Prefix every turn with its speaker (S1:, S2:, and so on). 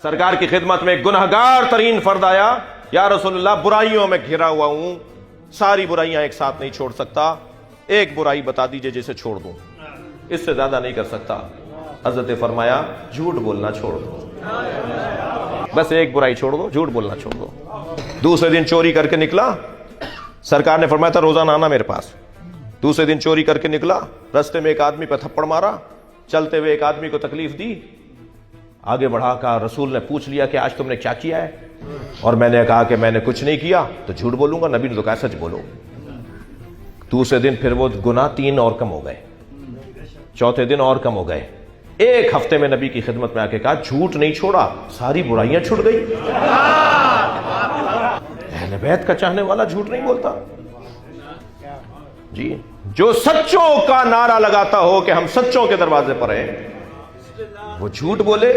S1: سرکار کی خدمت میں ایک گنہگار ترین فرد آیا، یا رسول اللہ برائیوں میں گھرا ہوا ہوں، ساری برائیاں ایک ساتھ نہیں چھوڑ سکتا، ایک برائی بتا دیجئے جسے چھوڑ دوں، اس سے زیادہ نہیں کر سکتا۔ حضرت نے فرمایا جھوٹ بولنا چھوڑ دو، بس ایک برائی چھوڑ دو، جھوٹ بولنا چھوڑ دو۔ دوسرے دن چوری کر کے نکلا، سرکار نے فرمایا تھا روزانہ آنا میرے پاس۔ دوسرے دن چوری کر کے نکلا، رستے میں ایک آدمی پہ تھپڑ مارا، چلتے ہوئے ایک آدمی کو تکلیف دی، آگے بڑھا کہا، رسول نے پوچھ لیا کہ آج تم نے کیا کیا ہے، اور میں نے کہا کہ میں نے کچھ نہیں کیا، تو جھوٹ بولوں گا؟ نبی نے تو کہا سچ بولو۔ دوسرے دن پھر وہ گناہ 3 اور کم ہو گئے، چوتھے دن اور کم ہو گئے، ایک ہفتے میں نبی کی خدمت میں آ کے کہا جھوٹ نہیں چھوڑا، ساری برائیاں چھوٹ گئی۔ اہل بیت کا چاہنے والا جھوٹ نہیں بولتا جی، جو سچوں کا نعرہ لگاتا ہو کہ ہم سچوں کے دروازے پر ہیں، وہ جھوٹ بولے